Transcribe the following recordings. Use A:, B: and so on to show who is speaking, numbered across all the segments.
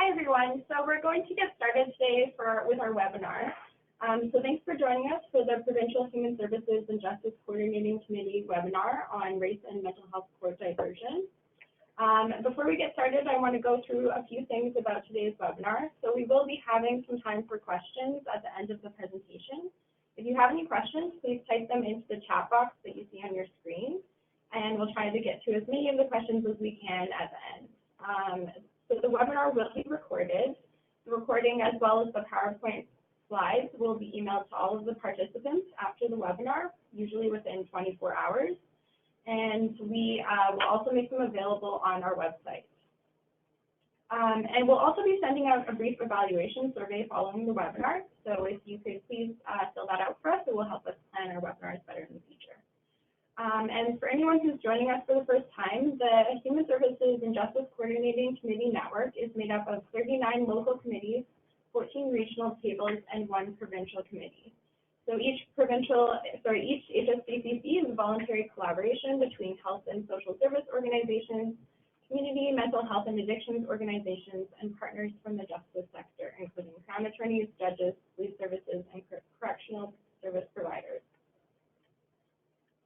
A: Hi everyone. So we're going to get started today with our webinar. So thanks for joining us for the Provincial Human Services and Justice Coordinating Committee webinar on race and mental health court diversion. Before we get started, I want to go through a few things about today's webinar. So we will be having some time for questions at the end of the presentation. If you have any questions, please type them into the chat box that you see on your screen, and we'll try to get to as many of the questions as we can at the end. So the webinar will be recorded. The recording, as well as the PowerPoint slides, will be emailed to all of the participants after the webinar, usually within 24 hours. And we will also make them available on our website. And we'll also be sending out a brief evaluation survey following the webinar. So if you could please fill that out for us, it will help us plan our webinars better in the future. And for anyone who's joining us for the first time, the Human Services and Justice Coordinating Committee Network is made up of 39 local committees, 14 regional tables, and 1 provincial committee. So each HSCCC is a voluntary collaboration between health and social service organizations, community mental health and addictions organizations, and partners from the justice sector, including Crown attorneys, judges, police services, and correctional service providers.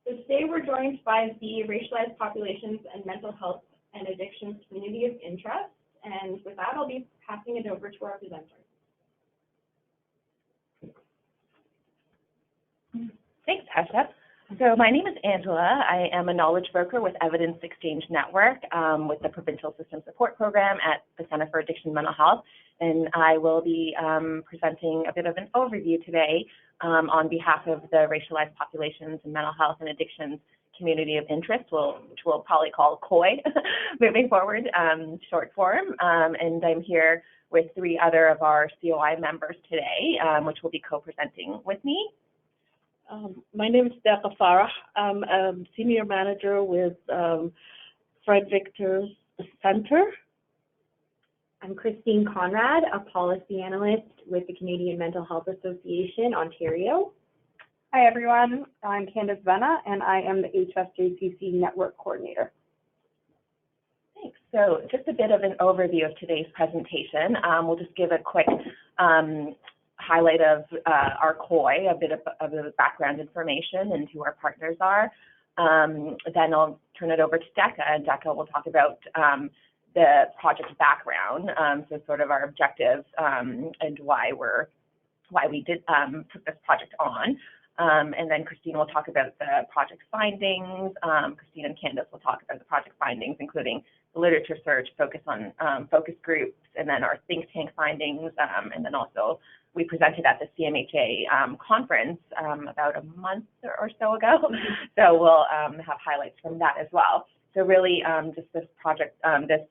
A: So today we're joined by the Racialized Populations and Mental Health and Addictions Community of Interest. And with that, I'll be passing it over to our presenter.
B: Thanks, Tasha. So my name is Angela. I am a knowledge broker with Evidence Exchange Network with the Provincial System Support Program at the Center for Addiction and Mental Health. And I will be presenting a bit of an overview today on behalf of the Racialized Populations and Mental Health and Addictions Community of Interest, which we'll probably call COI moving forward, short form. And I'm here with 3 other of our COI members today, which will be co-presenting with me.
C: My name is Becca Farah. I'm a senior manager with Fred Victor's Center.
D: I'm Christine Conrad, a policy analyst with the Canadian Mental Health Association, Ontario.
E: Hi everyone, I'm Candace Venna and I am the HSJCC Network Coordinator.
B: Thanks. So just a bit of an overview of today's presentation. We'll just give a quick highlight of our COI, a bit of the background information and who our partners are. Then I'll turn it over to Decca, and Decca will talk about the project background, so sort of our objectives and why we took this project on. And then Christine will talk about the project findings. Christine and Candace will talk about the project findings, including the literature search, focus on focus groups, and then our think tank findings. And then also we presented at the CMHA conference about a month or so ago. So we'll have highlights from that as well. So really just this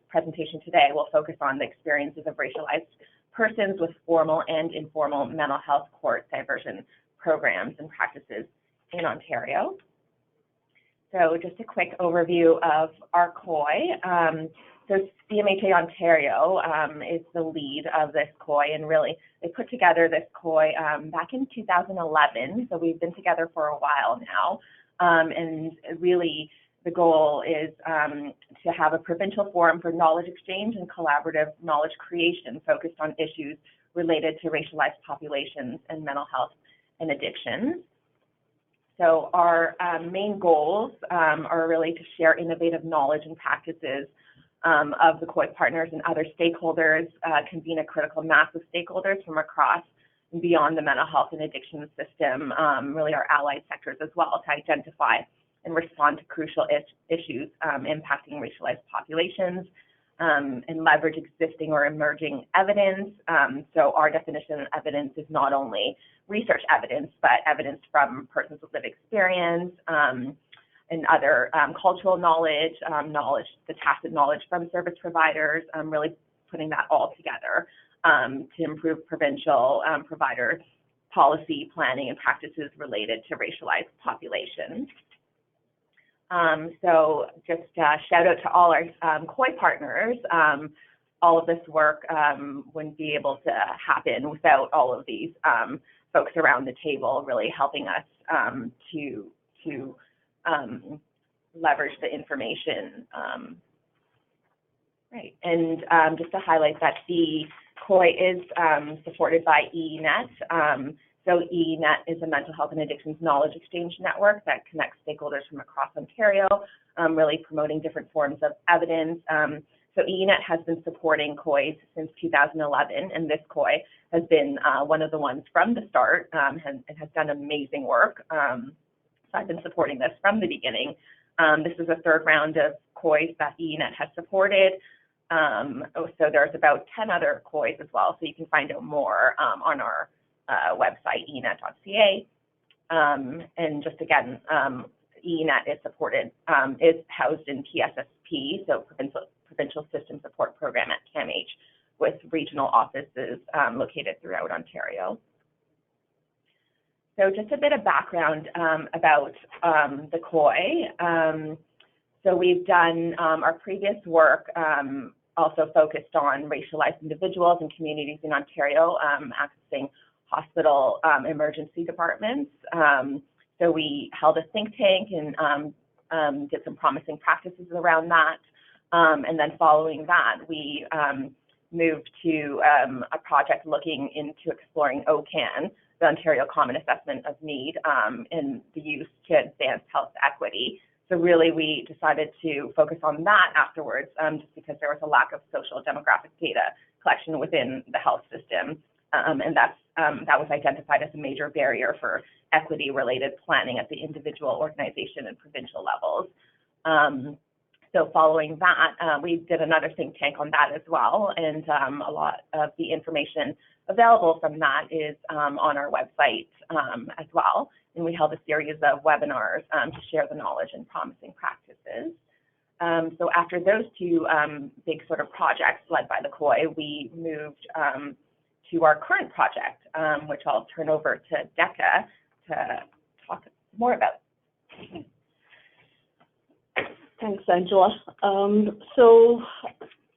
B: presentation today will focus on the experiences of racialized persons with formal and informal mental health court diversion programs and practices in Ontario. So just a quick overview of our COI. So CMHA Ontario is the lead of this COI, and really they put together this COI back in 2011. So we've been together for a while now, and really the goal is to have a provincial forum for knowledge exchange and collaborative knowledge creation focused on issues related to racialized populations and mental health and addictions. So our main goals are really to share innovative knowledge and practices of the COI partners and other stakeholders, convene a critical mass of stakeholders from across and beyond the mental health and addiction system, really our allied sectors as well, to identify and respond to crucial issues impacting racialized populations, and leverage existing or emerging evidence. So our definition of evidence is not only research evidence, but evidence from persons with lived experience and other cultural knowledge, the tacit knowledge from service providers, really putting that all together to improve provincial provider policy planning and practices related to racialized populations. So just shout out to all our COI partners. All of this work wouldn't be able to happen without all of these folks around the table really helping us to leverage the information Right, and just to highlight that the COI is supported by ENET. So ENET is a mental health and addictions knowledge exchange network that connects stakeholders from across Ontario, really promoting different forms of evidence. So ENET has been supporting COIs since 2011, and this COI has been one of the ones from the start and has done amazing work. So I've been supporting this from the beginning. This is a third round of COIs that ENET has supported. So there's about 10 other COIs as well, so you can find out more on our website, enet.ca. And just again, ENET is supported, is housed in PSSP, so Provincial System Support Program at CAMH, with regional offices located throughout Ontario. So just a bit of background about the COI. So we've done our previous work also focused on racialized individuals and communities in Ontario accessing hospital emergency departments. So we held a think tank and did some promising practices around that. And then following that, we moved to a project looking into exploring OCAN, the Ontario Common Assessment of Need, and the use to advance health equity. So really we decided to focus on that afterwards, just because there was a lack of social demographic data collection within the health system. And that was identified as a major barrier for equity-related planning at the individual, organization, and provincial levels. So following that, we did another think tank on that as well, and a lot of the information available from that is on our website as well. And we held a series of webinars to share the knowledge and promising practices. So after those two big sort of projects led by the COI, we moved to our current project, which I'll turn over to Decca to talk more about.
C: Thanks, Angela. So,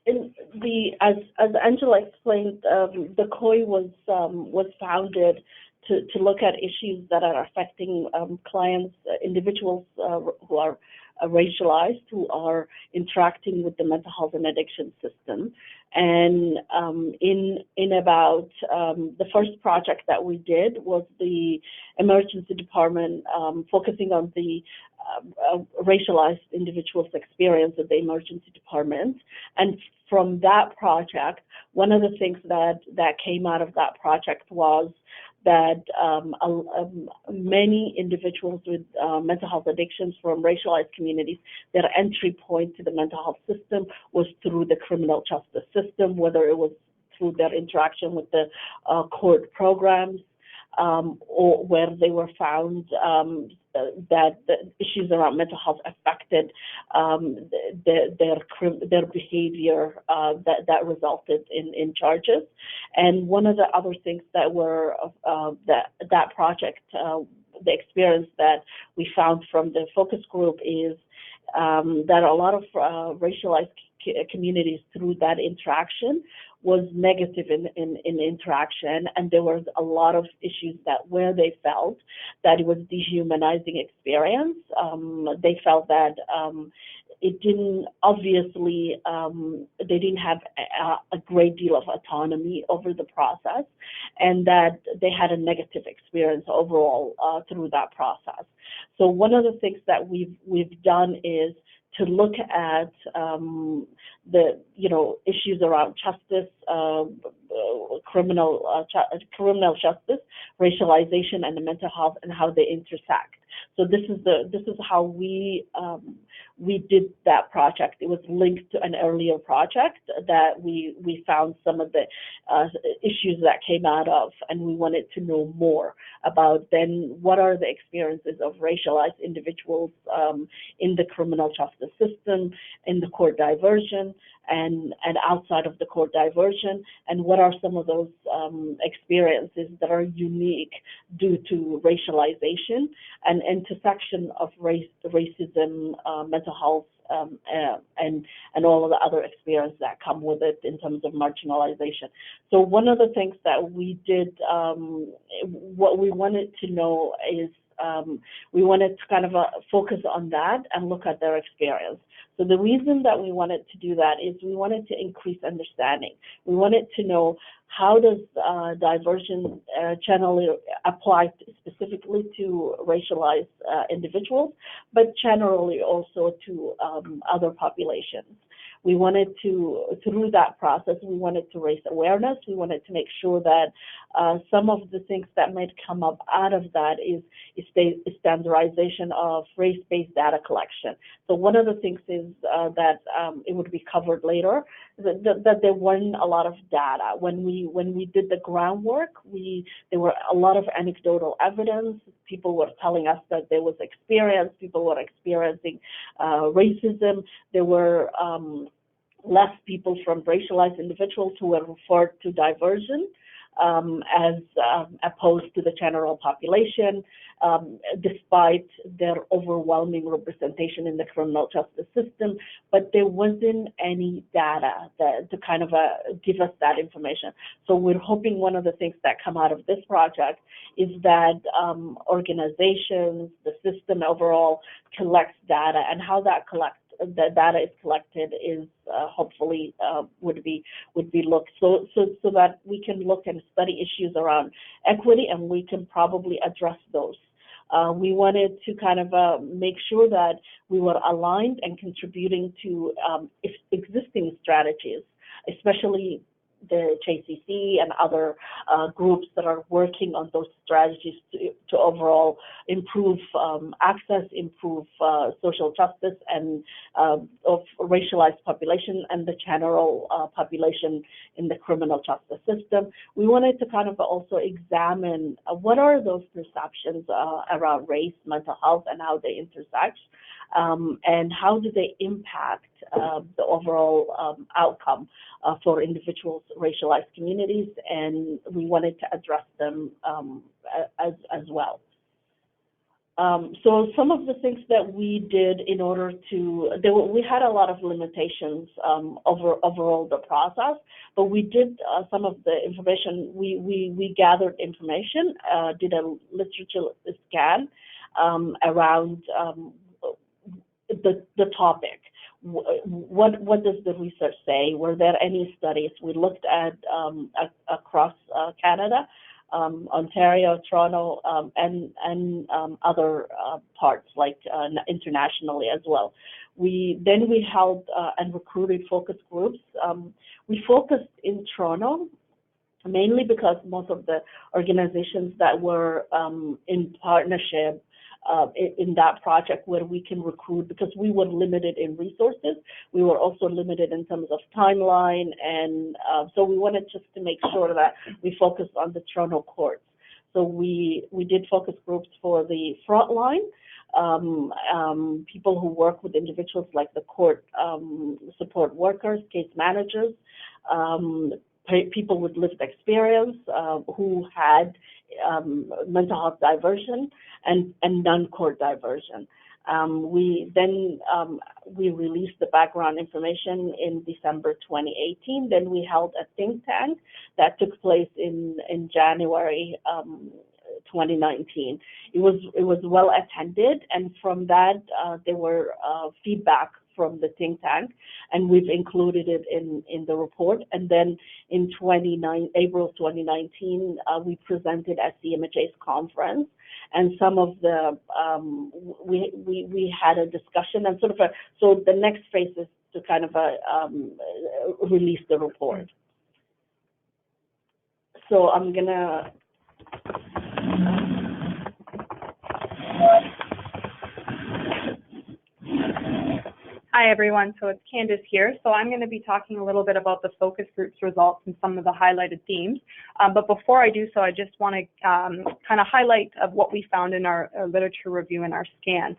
C: as Angela explained, the COI was founded to look at issues that are affecting clients, individuals who are racialized, who are interacting with the mental health and addiction system. And in about the first project that we did was the emergency department, focusing on the racialized individuals' experience at the emergency department. And from that project, one of the things that came out of that project was that many individuals with mental health addictions from racialized communities, their entry point to the mental health system was through the criminal justice system, whether it was through their interaction with the court programs, or where they were found that the issues around mental health affected their behavior that resulted in charges. And one of the other things that were that project, the experience that we found from the focus group is that a lot of racialized communities through that interaction was negative in interaction, and there was a lot of issues that where they felt that it was dehumanizing experience. They felt that it didn't, obviously, they didn't have a great deal of autonomy over the process, and that they had a negative experience overall through that process. So one of the things that we've done is to look at the issues around justice, criminal justice, racialization, and the mental health, and how they intersect. So this is how we did that project. It was linked to an earlier project that we found some of the issues that came out of, and we wanted to know more about then what are the experiences of racialized individuals in the criminal justice system, in the court diversion, and outside of the court diversion, and what are some of those experiences that are unique due to racialization and intersection of racism, mental health, and all of the other experiences that come with it in terms of marginalization. So one of the things that we did, what we wanted to know is we wanted to kind of focus on that and look at their experience. So the reason that we wanted to do that is we wanted to increase understanding. We wanted to know how does diversion generally apply specifically to racialized individuals, but generally also to other populations. We wanted to, through that process, we wanted to raise awareness. We wanted to make sure that some of the things that might come up out of that is standardization of race-based data collection. So one of the things is that it would be covered later, that there weren't a lot of data. When we did the groundwork, there were a lot of anecdotal evidence. People were telling us that there was experience, people were experiencing racism. There were less people from racialized individuals who were referred to diversion as opposed to the general population, despite their overwhelming representation in the criminal justice system. But there wasn't any data to kind of give us that information. So we're hoping one of the things that come out of this project is that organizations, the system overall collects data, and how that the data is collected is hopefully would be looked so that we can look and study issues around equity, and we can probably address those. We wanted to kind of make sure that we were aligned and contributing to existing strategies, especially the JCC and other groups that are working on those strategies to overall improve access, improve social justice and of racialized population and the general population in the criminal justice system. We wanted to kind of also examine what are those perceptions around race, mental health, and how they intersect, and how do they impact the overall outcome for individuals, racialized communities, and we wanted to address them as well. So some of the things that we did in order to, we had a lot of limitations overall the process, but we did some of the information, we gathered information, did a literature scan around the topic. What does the research say? Were there any studies? We looked at across Canada, Ontario, Toronto, and other parts like internationally as well. We held and recruited focus groups. We focused in Toronto mainly because most of the organizations that were in partnership in that project where we can recruit, because we were limited in resources. We were also limited in terms of timeline, and so we wanted just to make sure that we focused on the Toronto courts. So we did focus groups for the frontline, people who work with individuals like the court support workers, case managers, people with lived experience who had mental health diversion and non-court diversion. We released the background information in December 2018. Then we held a think tank that took place in January 2019. It was well attended, and from that there were feedback from the think tank, and we've included it in the report. And then in April 2019, we presented at CMHA's conference, and some of the we had a discussion and sort of so the next phase is to kind of release the report. So I'm gonna.
E: Hi, everyone. So it's Candace here. So I'm going to be talking a little bit about the focus group's results and some of the highlighted themes. But before I do so, I just want to kind of highlight of what we found in our literature review and our scan.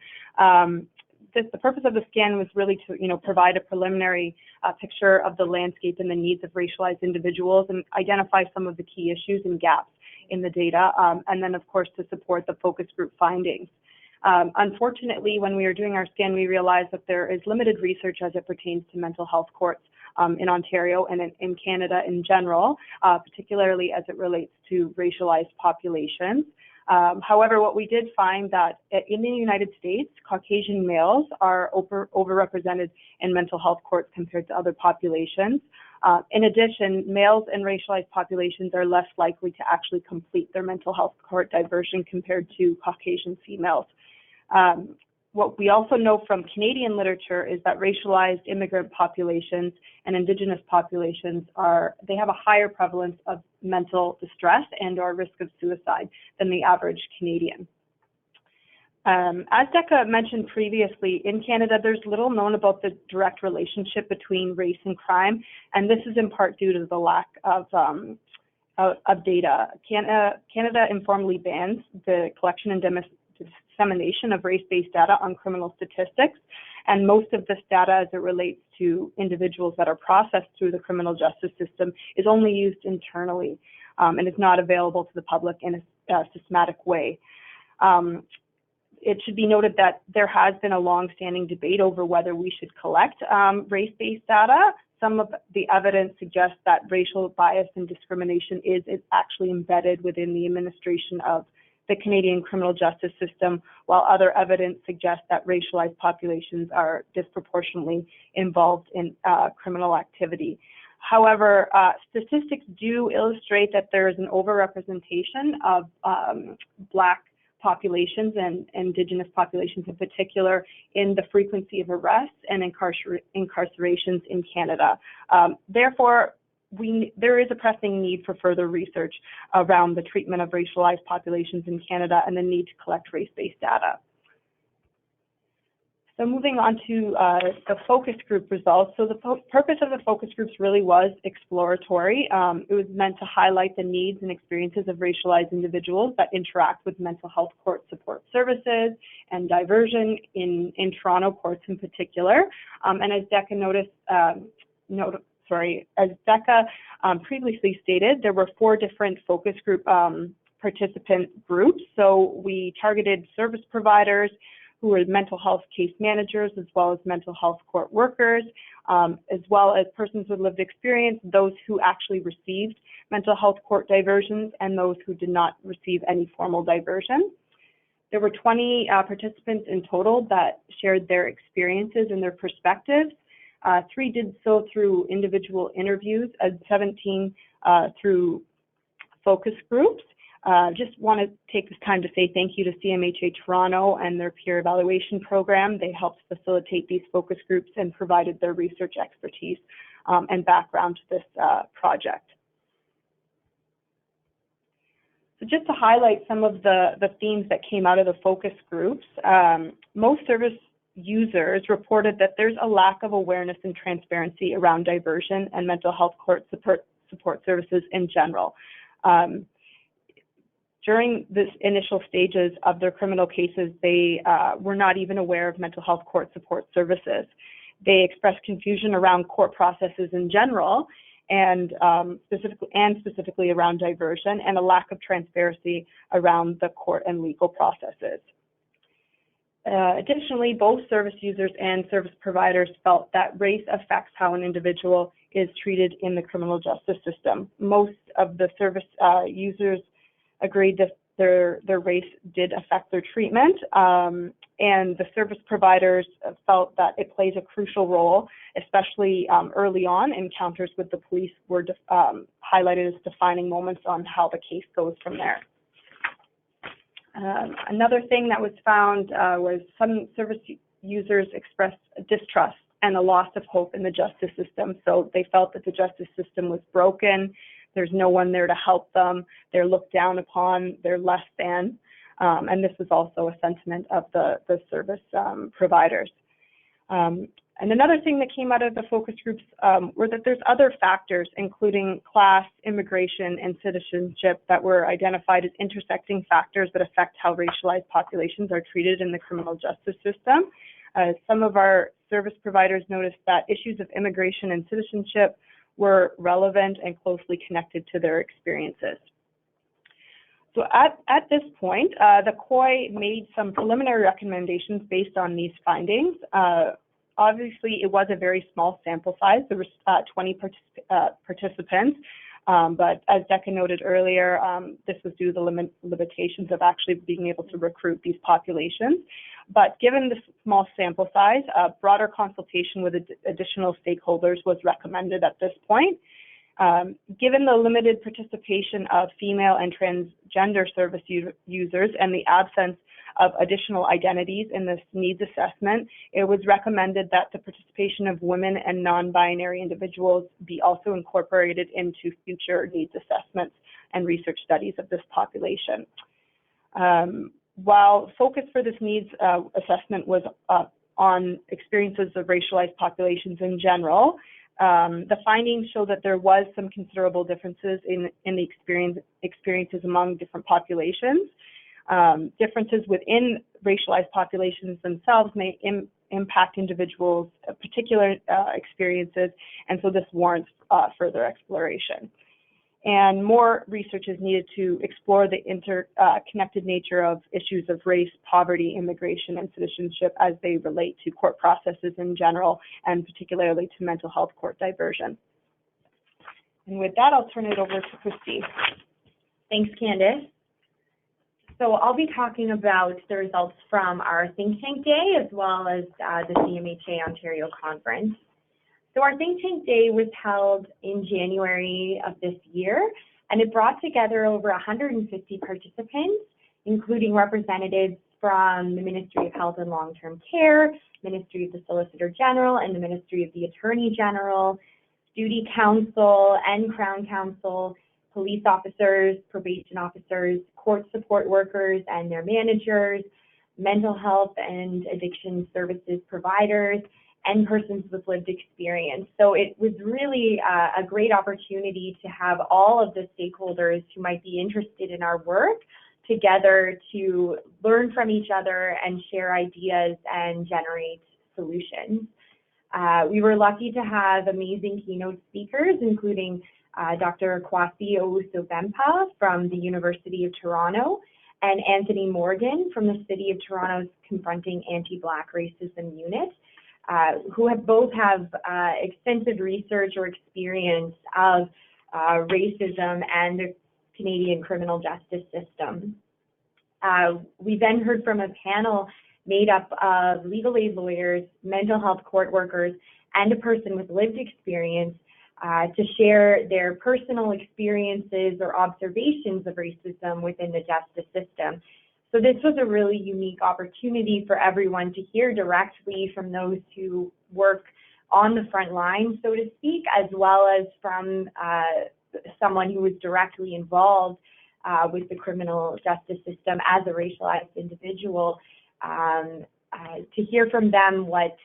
E: The purpose of the scan was really to, provide a preliminary picture of the landscape and the needs of racialized individuals and identify some of the key issues and gaps in the data, and then, of course, to support the focus group findings. Unfortunately, when we were doing our scan, we realized that there is limited research as it pertains to mental health courts in Ontario and in Canada in general, particularly as it relates to racialized populations. However, what we did find that in the United States, Caucasian males are overrepresented in mental health courts compared to other populations. In addition, males in racialized populations are less likely to actually complete their mental health court diversion compared to Caucasian females. What we also know from Canadian literature is that racialized immigrant populations and Indigenous populations they have a higher prevalence of mental distress and or risk of suicide than the average Canadian. As Decca mentioned previously, in Canada, there's little known about the direct relationship between race and crime, and this is in part due to the lack of data. Canada informally bans the collection and dissemination of race-based data on criminal statistics, and most of this data as it relates to individuals that are processed through the criminal justice system is only used internally and is not available to the public in a systematic way. It should be noted that there has been a long-standing debate over whether we should collect race-based data. Some of the evidence suggests that racial bias and discrimination is actually embedded within the administration of the Canadian criminal justice system, while other evidence suggests that racialized populations are disproportionately involved in criminal activity. However, statistics do illustrate that there is an overrepresentation of Black populations and Indigenous populations in particular in the frequency of arrests and incarcerations in Canada. Therefore, there is a pressing need for further research around the treatment of racialized populations in Canada and the need to collect race-based data. So moving on to the focus group results. So the purpose of the focus groups really was exploratory. It was meant to highlight the needs and experiences of racialized individuals that interact with mental health court support services and diversion in Toronto courts in particular. And as Decca previously stated, there were 4 different focus group participant groups. So we targeted service providers who were mental health case managers, as well as mental health court workers, as well as persons with lived experience, those who actually received mental health court diversions, and those who did not receive any formal diversion. There were 20 participants in total that shared their experiences and their perspectives. 3 did so through individual interviews, and 17 through focus groups. Just want to take this time to say thank you to CMHA Toronto and their peer evaluation program. They helped facilitate these focus groups and provided their research expertise and background to this project. So just to highlight some of the themes that came out of the focus groups, most service users reported that there's a lack of awareness and transparency around diversion and mental health court support services in general. During this initial stages of their criminal cases, they were not even aware of mental health court support services. They expressed confusion around court processes in general, and specifically around diversion, and a lack of transparency around the court and legal processes. Additionally, both service users and service providers felt that race affects how an individual is treated in the criminal justice system. Most of the service users agreed that their race did affect their treatment, and the service providers felt that it plays a crucial role, especially early on. Encounters with the police were highlighted as defining moments on how the case goes from there. Another thing that was found was some service users expressed distrust and a loss of hope in the justice system. So they felt that the justice system was broken. There's no one there to help them. They're looked down upon. They're less than. And this was also a sentiment of the service providers. And another thing that came out of the focus groups were that there's other factors, including class, immigration, and citizenship, that were identified as intersecting factors that affect how racialized populations are treated in the criminal justice system. Some of our service providers noticed that issues of immigration and citizenship were relevant and closely connected to their experiences. So at this point, the COI made some preliminary recommendations based on these findings. Obviously, it was a very small sample size. There were 20 participants, But as Decca noted earlier, this was due to the limitations of actually being able to recruit these populations. But given the small sample size, broader consultation with additional stakeholders was recommended at this point. Given the limited participation of female and transgender service users and the absence of additional identities in this needs assessment, it was recommended that the participation of women and non-binary individuals be also incorporated into future needs assessments and research studies of this population. While focus for this needs assessment was on experiences of racialized populations in general, the findings show that there was some considerable differences in the experiences among different populations. Differences within racialized populations themselves may impact individuals' particular experiences, and so this warrants further exploration. And more research is needed to explore the interconnected nature of issues of race, poverty, immigration, and citizenship as they relate to court processes in general, and particularly to mental health court diversion. And with that, I'll turn it over to Christy.
D: Thanks, Candace. So I'll be talking about the results from our think tank day as well as the CMHA Ontario conference. So our think tank day was held in January of this year, and it brought together over 150 participants, including representatives from the Ministry of Health and Long-Term Care, Ministry of the Solicitor General, and the Ministry of the Attorney General, Duty Council and Crown Council, police officers, probation officers, court support workers and their managers, mental health and addiction services providers, and persons with lived experience. So it was really a great opportunity to have all of the stakeholders who might be interested in our work together to learn from each other and share ideas and generate solutions. We were lucky to have amazing keynote speakers, including Dr. Kwasi Owusu-Bempah from the University of Toronto and Anthony Morgan from the City of Toronto's Confronting Anti-Black Racism Unit, who both have extensive research or experience of racism and the Canadian criminal justice system. We then heard from a panel made up of legal aid lawyers, mental health court workers, and a person with lived experience to share their personal experiences or observations of racism within the justice system. So this was a really unique opportunity for everyone to hear directly from those who work on the front line, so to speak, as well as from someone who was directly involved with the criminal justice system as a racialized individual, to hear from them what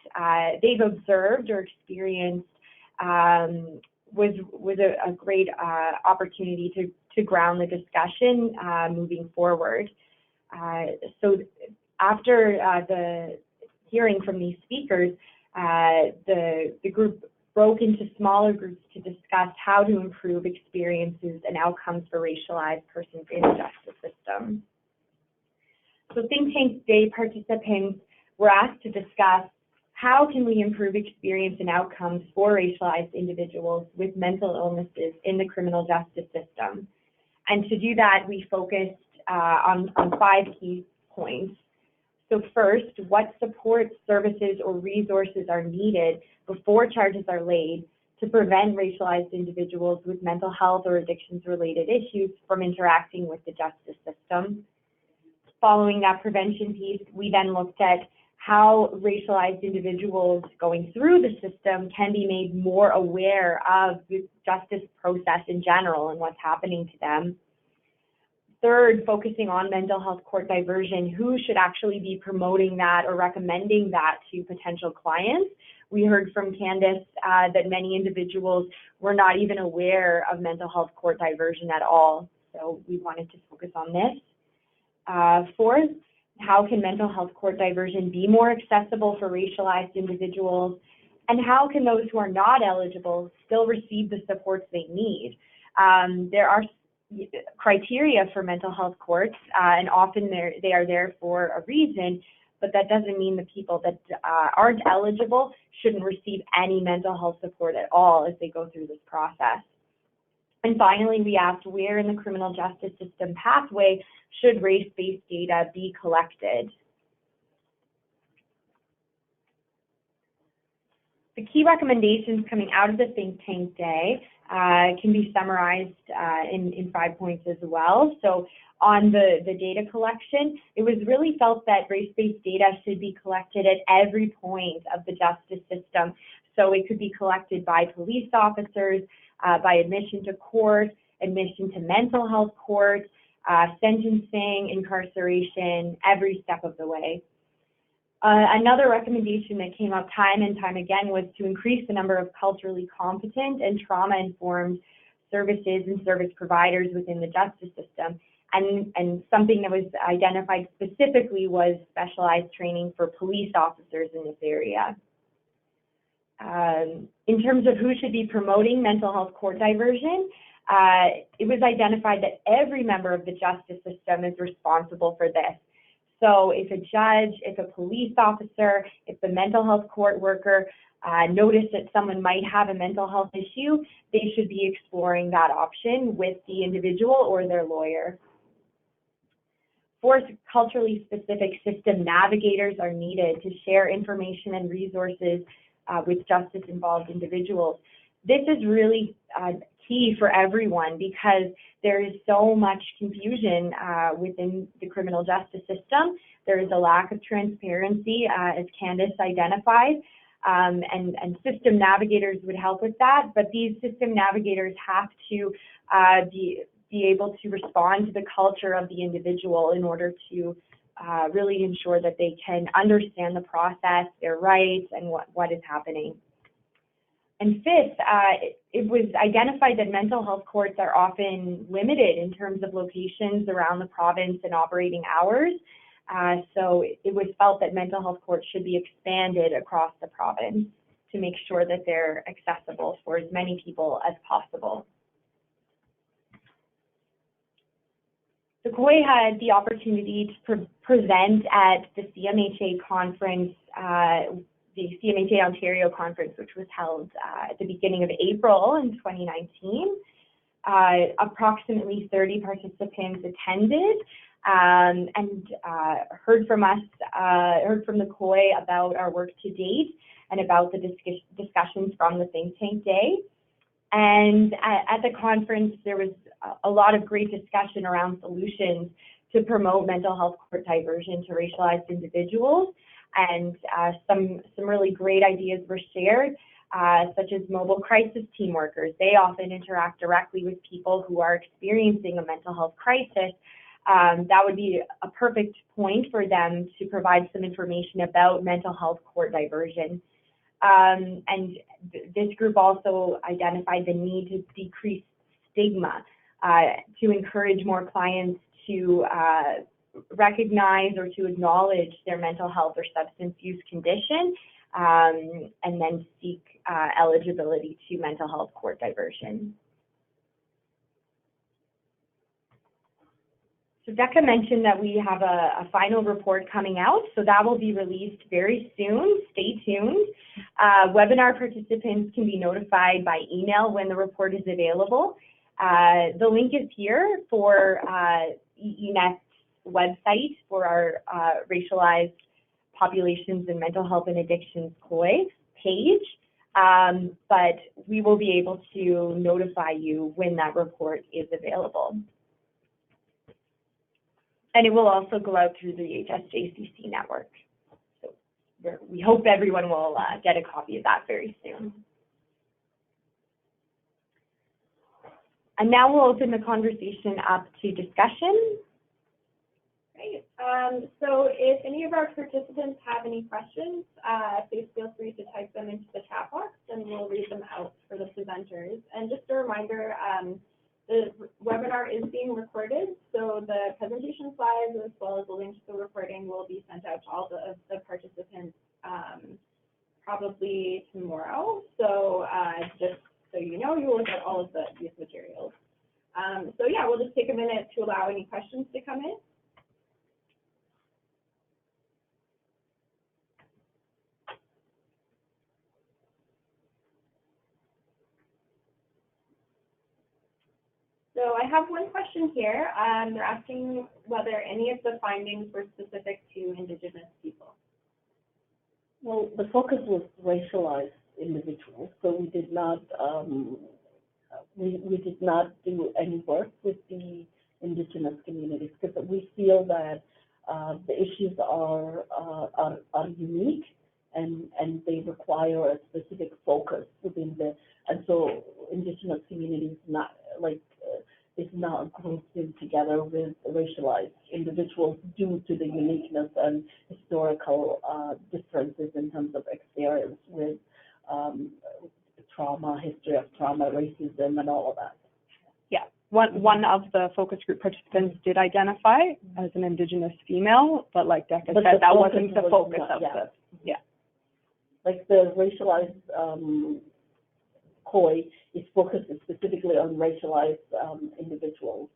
D: they've observed or experienced was a great opportunity to ground the discussion moving forward. So after the hearing from these speakers, the group broke into smaller groups to discuss how to improve experiences and outcomes for racialized persons in the justice system. So Think Tank Day participants were asked to discuss how can we improve experience and outcomes for racialized individuals with mental illnesses in the criminal justice system. And to do that, we focused on 5 key points. So first, what support services or resources are needed before charges are laid to prevent racialized individuals with mental health or addictions-related issues from interacting with the justice system. Following that prevention piece, we then looked at how racialized individuals going through the system can be made more aware of the justice process in general and what's happening to them. Third, focusing on mental health court diversion, who should actually be promoting that or recommending that to potential clients. We heard from Candace that many individuals were not even aware of mental health court diversion at all, so we wanted to focus on this. Fourth, how can mental health court diversion be more accessible for racialized individuals, and how can those who are not eligible still receive the supports they need? There are criteria for mental health courts, and often they are there for a reason, but that doesn't mean the people that aren't eligible shouldn't receive any mental health support at all as they go through this process. And finally, we asked where in the criminal justice system pathway should race-based data be collected. The key recommendations coming out of the think tank day can be summarized in 5 points as well. So on the data collection, it was really felt that race-based data should be collected at every point of the justice system. So it could be collected by police officers, by admission to court, admission to mental health court, sentencing, incarceration, every step of the way. Another recommendation that came up time and time again was to increase the number of culturally competent and trauma-informed services and service providers within the justice system. And something that was identified specifically was specialized training for police officers in this area. In terms of who should be promoting mental health court diversion, it was identified that every member of the justice system is responsible for this. So if a judge, if a police officer, if the mental health court worker notice that someone might have a mental health issue, they should be exploring that option with the individual or their lawyer. Fourth, culturally specific system navigators are needed to share information and resources with justice-involved individuals. This is really key for everyone because there is so much confusion within the criminal justice system. There is a lack of transparency, as Candace identified, and system navigators would help with that. But these system navigators have to be able to respond to the culture of the individual in order to really ensure that they can understand the process, their rights, and what is happening. And fifth, it was identified that mental health courts are often limited in terms of locations around the province and operating hours. So it was felt that mental health courts should be expanded across the province to make sure that they're accessible for as many people as possible. The COI had the opportunity to present at the CMHA conference, the CMHA Ontario conference, which was held at the beginning of April in 2019. Approximately 30 participants attended and heard from us, heard from the COI about our work to date and about the discussions from the think tank day. And at the conference, there was a lot of great discussion around solutions to promote mental health court diversion to racialized individuals. And some really great ideas were shared, such as mobile crisis team workers. They often interact directly with people who are experiencing a mental health crisis. That would be a perfect point for them to provide some information about mental health court diversion. And this group also identified the need to decrease stigma, to encourage more clients to recognize or to acknowledge their mental health or substance use condition, and then seek eligibility to mental health court diversion. So Becca mentioned that we have a final report coming out, so that will be released very soon. Stay tuned. Webinar participants can be notified by email when the report is available. The link is here for ENET's website for our Racialized Populations and Mental Health and Addictions COI page, but we will be able to notify you when that report is available. And it will also go out through the HSJCC network. So we hope everyone will get a copy of that very soon. And now we'll open the conversation up to discussion.
A: Great. So if any of our participants have any questions, please feel free to type them into the chat box and we'll read them out for the presenters. And just a reminder, the webinar is being recorded, so the presentation slides as well as the link to the recording will be sent out to all the participants probably tomorrow. So just so you know, you will get all of these materials. So yeah, we'll just take a minute to allow any questions to come in. So I have one question here. They're asking whether any of the findings were specific to Indigenous people.
C: Well, the focus was racialized individuals, so we did not we did not do any work with the Indigenous communities because we feel that the issues are unique and they require a specific focus within and so Indigenous communities is not grouped in together with racialized individuals due to the uniqueness and historical differences in terms of experience with trauma, history of trauma, racism, and all of that.
E: Yeah, one of the focus group participants did identify as an Indigenous female, but like Decca said, that wasn't the focus of this. Yeah.
C: Like the racialized COI is focused specifically on racialized individuals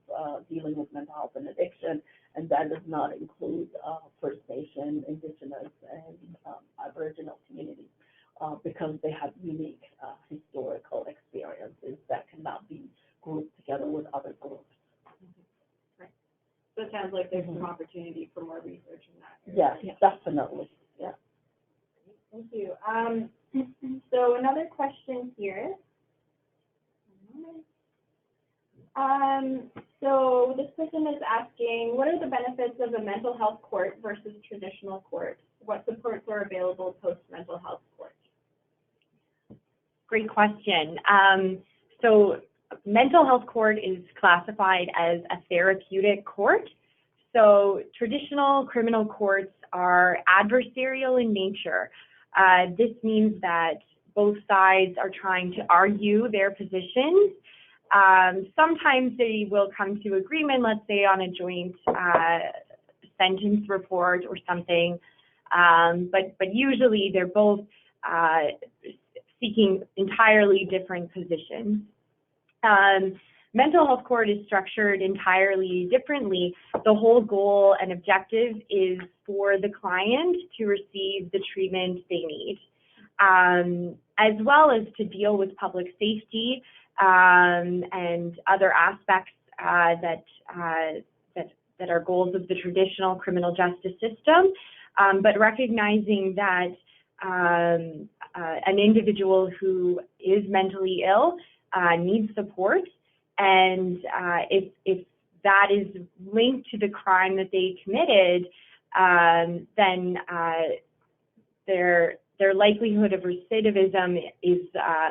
C: dealing with mental health and addiction, and that does not include First Nation, Indigenous, and Aboriginal communities because they have unique historical experiences that cannot be grouped together with other groups.
A: Right. So it sounds like there's some opportunity for more research in that
C: Yeah,
A: area.
C: definitely. Yeah.
A: Thank you. So another question here. So this person is asking, what are the benefits of a mental health court versus traditional court? What supports are available post-mental health court?
D: Great question. So mental health court is classified as a therapeutic court. So traditional criminal courts are adversarial in nature. This means that both sides are trying to argue their positions. Sometimes they will come to agreement, let's say on a joint sentence report or something, but usually they're both seeking entirely different positions. Mental health court is structured entirely differently. The whole goal and objective is for the client to receive the treatment they need, as well as to deal with public safety and other aspects that are goals of the traditional criminal justice system, but recognizing that an individual who is mentally ill needs support, and if that is linked to the crime that they committed, then their likelihood of recidivism is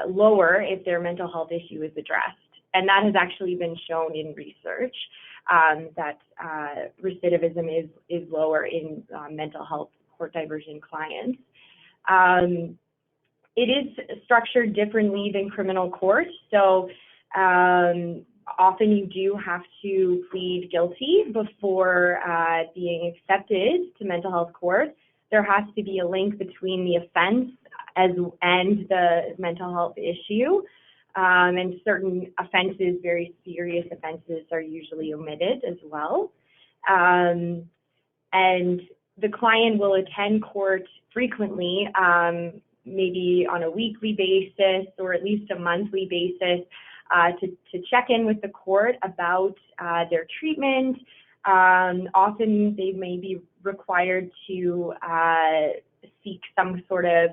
D: lower if their mental health issue is addressed. And that has actually been shown in research, that recidivism is lower in mental health court diversion clients. It is structured differently than criminal court. So often you do have to plead guilty before being accepted to mental health court. There has to be a link between the offense and the mental health issue. And certain offenses, very serious offenses, are usually omitted as well. And the client will attend court frequently, maybe on a weekly basis or at least a monthly basis, to check in with the court about their treatment. Often they may be required to seek some sort of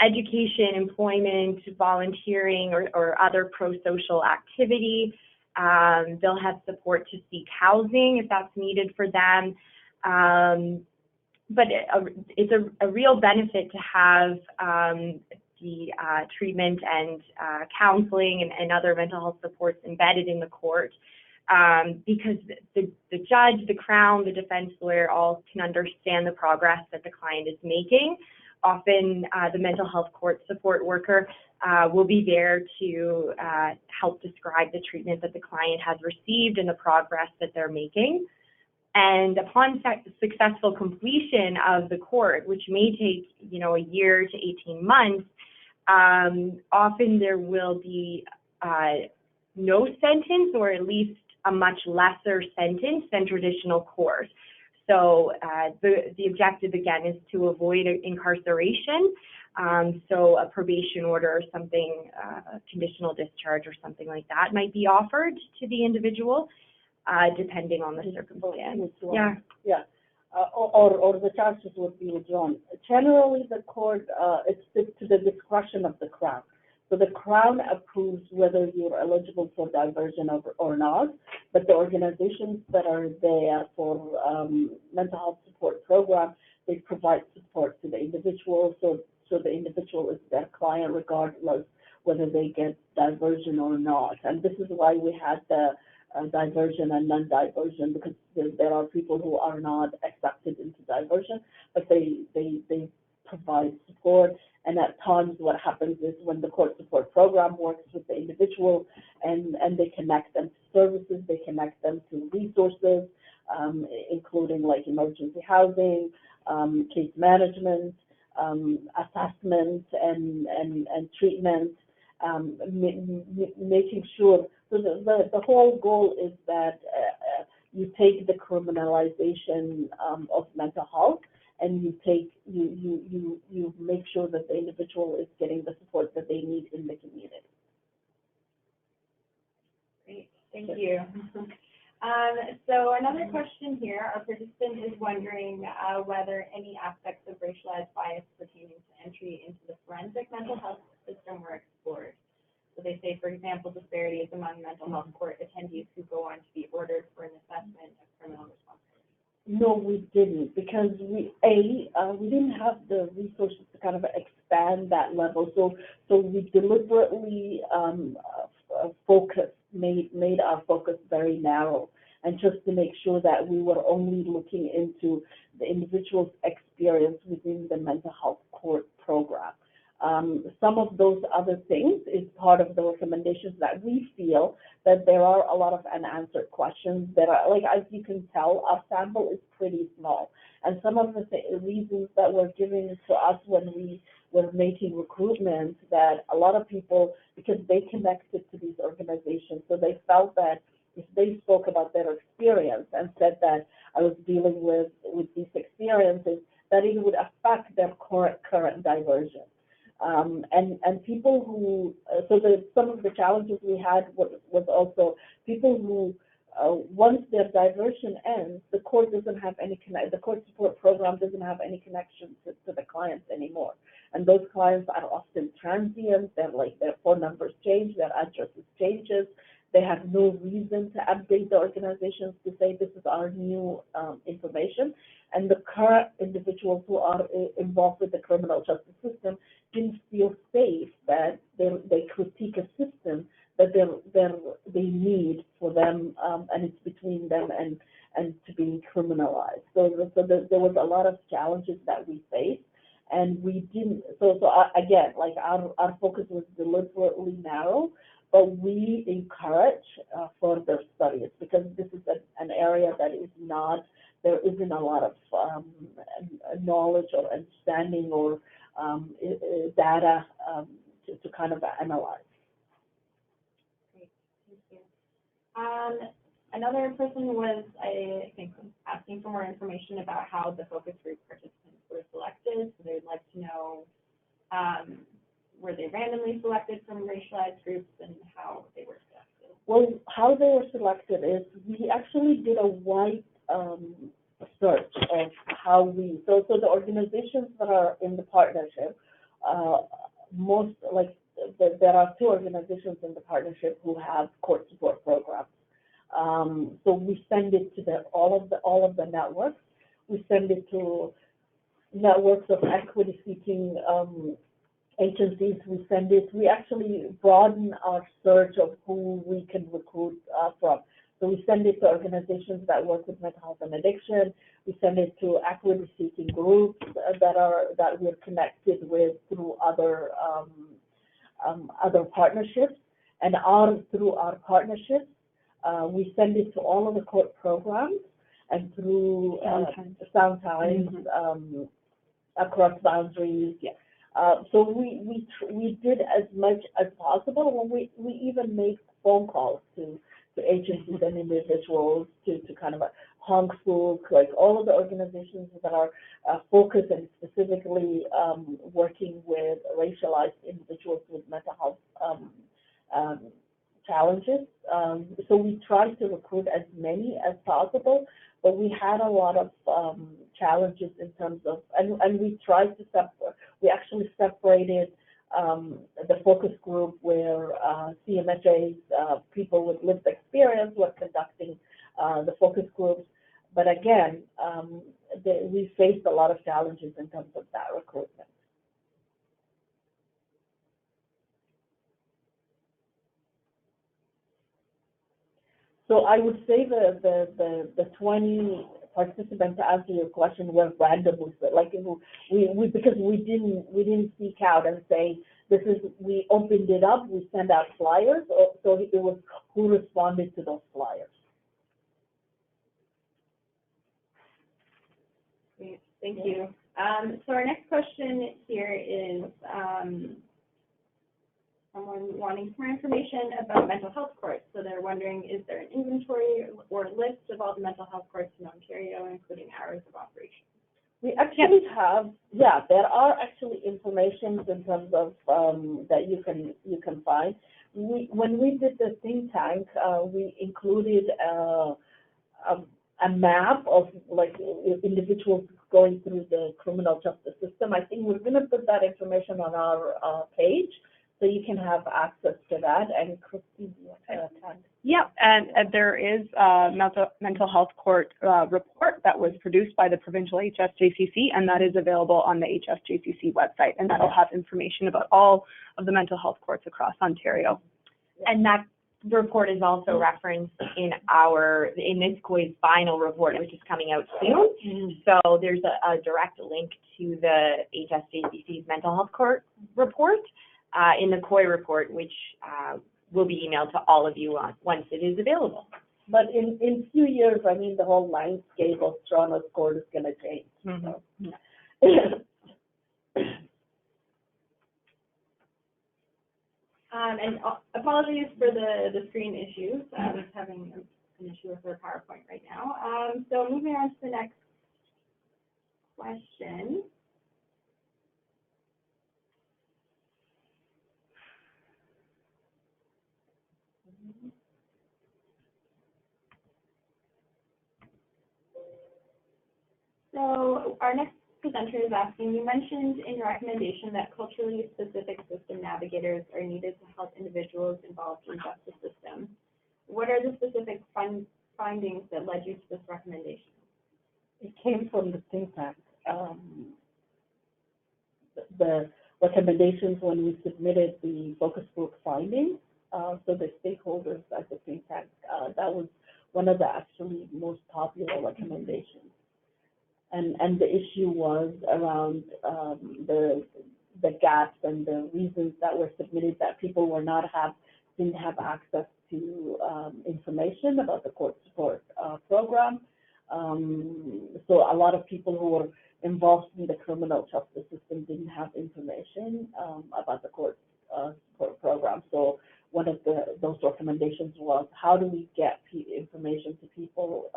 D: education, employment, volunteering, or other pro-social activity. They'll have support to seek housing if that's needed for them. But it's a real benefit to have the treatment and counseling and other mental health supports embedded in the court, because the judge, the Crown, the defense lawyer all can understand the progress that the client is making. Often the mental health court support worker will be there to help describe the treatment that the client has received and the progress that they're making. And upon successful completion of the court, which may take, a year to 18 months, often there will be no sentence, or at least a much lesser sentence than traditional court. So the objective, again, is to avoid incarceration So a probation order or something, a conditional discharge or something like that might be offered to the individual, depending on the circumstance. Yeah.
C: Yeah. Or the charges would be withdrawn. Generally, the court, it's to the discretion of the Crown. So the Crown approves whether you're eligible for diversion or not, but the organizations that are there for mental health support program, they provide support to the individual, so the individual is their client regardless whether they get diversion or not. And this is why we had the diversion and non-diversion, because there are people who are not accepted into diversion, but they provide support. And at times what happens is when the court support program works with the individual and they connect them to services, they connect them to resources, including like emergency housing, case management, assessment and treatment, making sure. So the whole goal is that you take the criminalization of mental health and you make sure that the individual is getting the support that they need in the community.
A: Great, thank you. So another question here, our participant is wondering whether any aspects of racialized bias pertaining to entry into the forensic mental health system were explored. So they say, for example, disparities among mental health court attendees who go on to be ordered for an assessment of criminal responsibility.
C: No, we didn't, because we didn't have the resources to kind of expand that level. So we deliberately made our focus very narrow, and just to make sure that we were only looking into the individual's experience within the mental health court program. Some of those other things is part of the recommendations that we feel that there are a lot of unanswered questions that are, like, as you can tell, our sample is pretty small. And some of the reasons that were given to us when we were making recruitment, that a lot of people, because they connected to these organizations, so they felt that if they spoke about their experience and said that I was dealing with these experiences, that it would affect their current diversion. And people who, some of the challenges we had was also people who, once their diversion ends, the court doesn't have any the court support program doesn't have any connection to the clients anymore. And those clients are often transient. Their phone numbers change, their addresses changes. They have no reason to update the organizations to say this is our new information. And the current individuals who are involved with the criminal justice system didn't feel safe that they critique a system that they need for them, and it's between them and to be criminalized. So there was a lot of challenges that we faced, and we didn't. Again, like our focus was deliberately narrow, but we encourage further studies, because this is an area that is not. There isn't a lot of knowledge or understanding or data to kind of analyze.
A: Great, thank you. Another person was, I think, asking for more information about how the focus group participants were selected. So they'd like to know, were they randomly selected from racialized groups and how they were selected?
C: Well, how they were selected is we actually did a wide search of how we, so the organizations that are in the partnership, there are 2 organizations in the partnership who have court support programs. So we send it to all of the networks. We send it to networks of equity seeking agencies. We actually broaden our search of who we can recruit from. So we send it to organizations that work with mental health and addiction. We send it to equity-seeking groups that we're connected with through other partnerships, and through our partnerships, we send it to all of the court programs and through Sound Times, across boundaries. Yeah. So we did as much as possible. When we even made phone calls to agencies and individuals to kind of Hong Fook, like all of the organizations that are focused and specifically working with racialized individuals with mental health challenges. So we tried to recruit as many as possible, but we had a lot of challenges in terms of, and we tried to we actually separated the focus group where CMHA's people with lived experience were conducting the focus groups. But again, we faced a lot of challenges in terms of that recruitment. So I would say the 20 participants, to answer your question, were randomly, like because we didn't seek out and say we opened it up, we sent out flyers, so it was who responded to those flyers.
A: Great, thank you. So our next question here is someone wanting more information about mental health courts. So they're wondering, is there an inventory or list of all the mental health courts in Ontario, including hours of operation?
C: We actually have, there are actually information in terms of that you can find. When we did the think tank, we included a map of like individuals going through the criminal justice system. I think we're going to put that information on our page, so you can have access to that. And Christine, do you want to attend?
E: Yeah, and there is a mental health court report that was produced by the provincial HSJCC, and that is available on the HSJCC website, and that'll have information about all of the mental health courts across Ontario.
D: And that report is also referenced in the inequities final report, which is coming out soon. So there's a direct link to the HSJCC's mental health court report in the COI report, which will be emailed to all of you once it is available.
C: But in few years, I mean, the whole landscape of Toronto's court is going to change.
E: Mm-hmm.
C: So.
A: And apologies for the screen issues. I was having an issue with our PowerPoint right now. So moving on to the next question. So our next presenter is asking, you mentioned in your recommendation that culturally specific system navigators are needed to help individuals involved in the justice system. What are the specific findings that led you to this recommendation?
C: It came from the think tank. The recommendations when we submitted the focus group findings, so the stakeholders at the think tank, that was one of the actually most popular recommendations. And the issue was around the gaps and the reasons that were submitted that people didn't have access to information about the court support program. So a lot of people who were involved in the criminal justice system didn't have information about the court support program. So one of those recommendations was, how do we get information to people?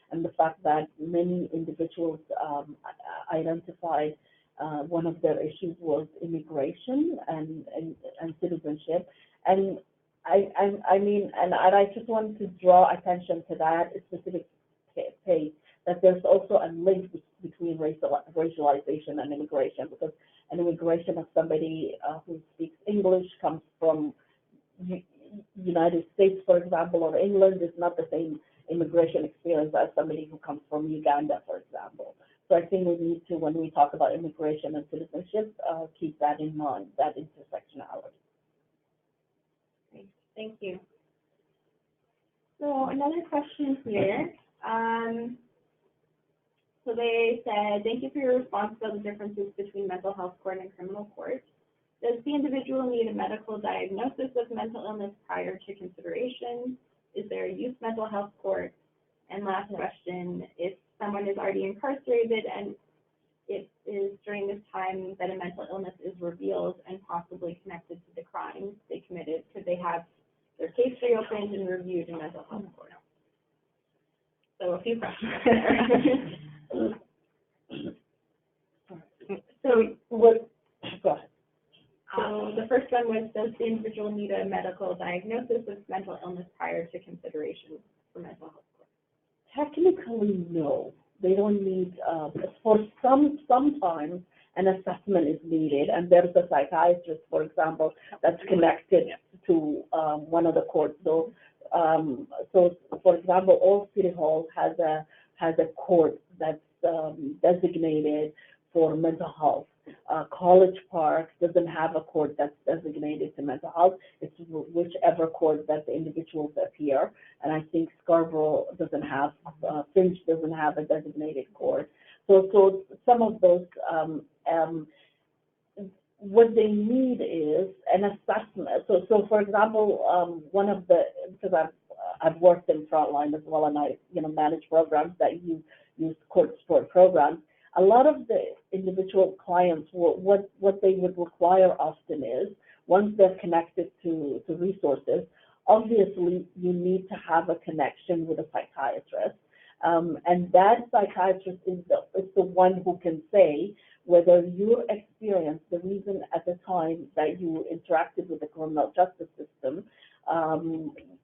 C: And the fact that many individuals identified one of their issues was immigration and citizenship. And I just wanted to draw attention to that specific page, that there's also a link between racialization and immigration, because an immigration of somebody who speaks English, comes from United States, for example, or England, is not the same immigration experience as somebody who comes from Uganda, for example. So I think we need to, when we talk about immigration and citizenship, keep that in mind, that intersectionality.
A: Great, thank you. So another question here. So they said, thank you for your response about the differences between mental health court and criminal court. Does the individual need a medical diagnosis of mental illness prior to consideration? Is there a youth mental health court? And last question, if someone is already incarcerated and it is during this time that a mental illness is revealed and possibly connected to the crimes they committed, could they have their case reopened and reviewed in mental health court? So a few questions there.
C: So what, go ahead.
A: So the first one was, does the individual need a medical diagnosis of mental illness prior to consideration for mental health care?
C: Technically, no. They don't need, for sometimes an assessment is needed, and there's a psychiatrist, for example, that's connected to one of the courts. So, for example, Old City Hall has a court that's designated for mental health. College Park doesn't have a court that's designated to mental health. It's whichever court that the individuals appear. And I think Scarborough doesn't have, Finch doesn't have a designated court. So some of those, what they need is an assessment. So for example, one of the, because I've worked in frontline as well, and I manage programs that use court support programs. A lot of the individual clients, what they would require often is, once they're connected to resources, obviously you need to have a connection with a psychiatrist. And that psychiatrist is the one who can say whether your experience, the reason at the time that you interacted with the criminal justice system,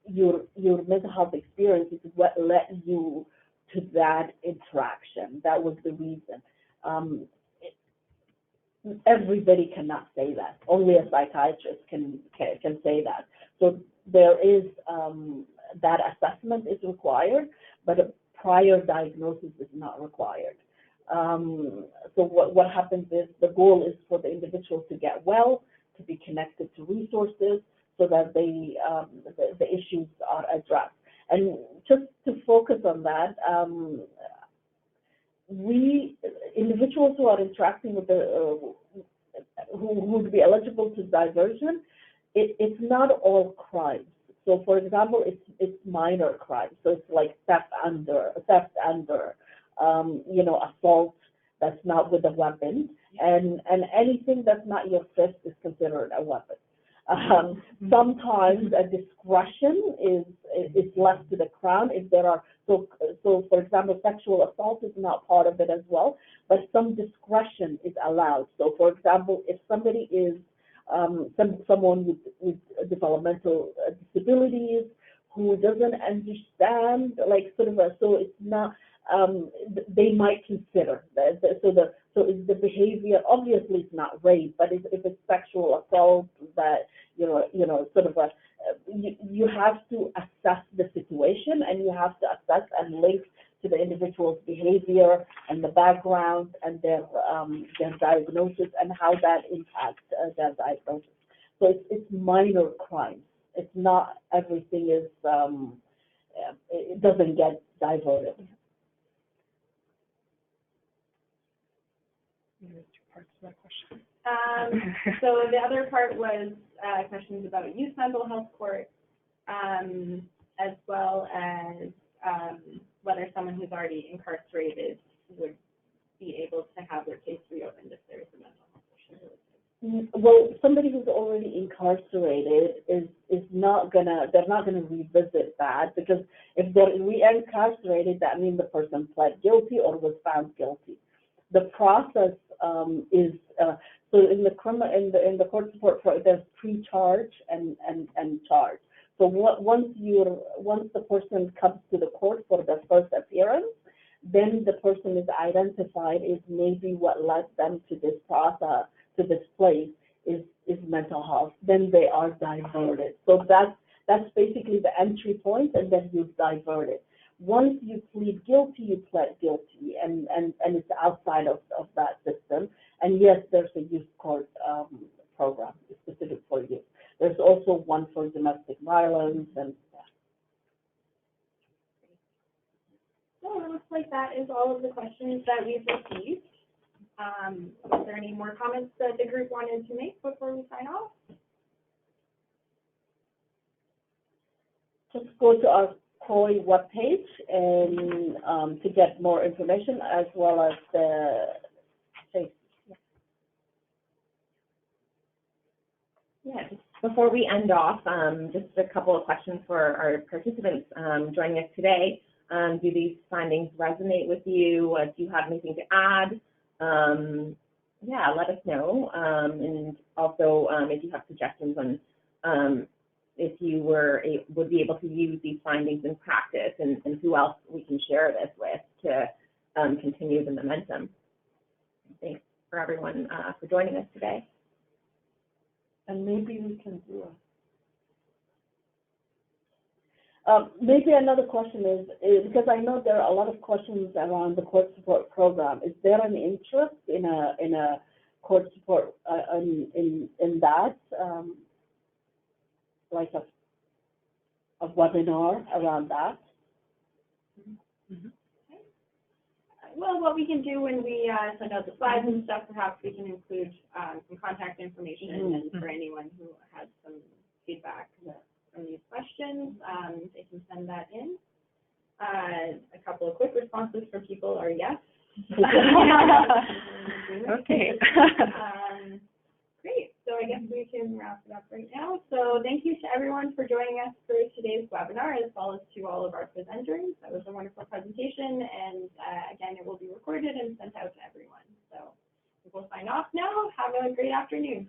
C: your mental health experience is what led you to that interaction. That was the reason. Everybody cannot say that. Only a psychiatrist can say that. So there is that assessment is required, but a prior diagnosis is not required. So what happens is the goal is for the individual to get well, to be connected to resources, so that the issues are addressed. And just to focus on that, individuals who are interacting with who would be eligible to diversion, it's not all crimes. So for example, it's minor crimes. So it's like theft under, assault that's not with a weapon, and anything that's not your fist is considered a weapon. Sometimes a discretion is left to the Crown if there are, so for example, sexual assault is not part of it as well, but some discretion is allowed. So for example, if somebody is someone with developmental disabilities who doesn't understand, so it's not, they might consider that. So is the behavior, obviously it's not rape, but if it's sexual assault, that, you have to assess the situation, and you have to assess and link to the individual's behavior and the background and their diagnosis and how that impacts their diagnosis. So it's minor crimes. It's not everything is, it doesn't get diverted.
E: There's two parts to that question.
A: So the other part was questions about youth mental health court, as well as whether someone who's already incarcerated would be able to have their case reopened if there's a mental health issue.
C: Well, somebody who's already incarcerated they're not gonna revisit that, because if they're re-incarcerated, that means the person pled guilty or was found guilty. The process is so in the court support, there's pre-charge and charge. So once the person comes to the court for the first appearance, then the person is identified as maybe what led them to this process, to this place, is mental health. Then they are diverted. So that's basically the entry point, and then you're diverted. Once you plead guilty, you plead guilty, and it's outside of that system. And yes, there's a youth court program specific for youth. There's also one for domestic violence and.
A: So it looks like that is all of the questions that we've received. Was there any more comments that the group wanted to make before we sign off?
C: Just go to our COI webpage and to get more information, as well as the
B: Yeah, just before we end off, just a couple of questions for our participants joining us today. Do these findings resonate with you? Do you have anything to add? Yeah, let us know. And also, if you have suggestions on if you would be able to use these findings in practice, and who else we can share this with to continue the momentum. Thanks for everyone for joining us today.
C: And maybe we can do maybe another question is because I know there are a lot of questions around the court support program. Is there an interest in a court support in that, like a webinar around that?
A: Mm-hmm. Well, what we can do when we send out the slides and stuff, perhaps we can include some contact information, and for anyone who has some feedback from these questions, they can send that in. A couple of quick responses from people are yes.
E: Okay.
A: Great. So I guess we can wrap it up right now. So thank you to everyone for joining us for today's webinar, as well as to all of our presenters. That was a wonderful presentation, and again, it will be recorded and sent out to everyone. So we'll sign off now. Have a great afternoon.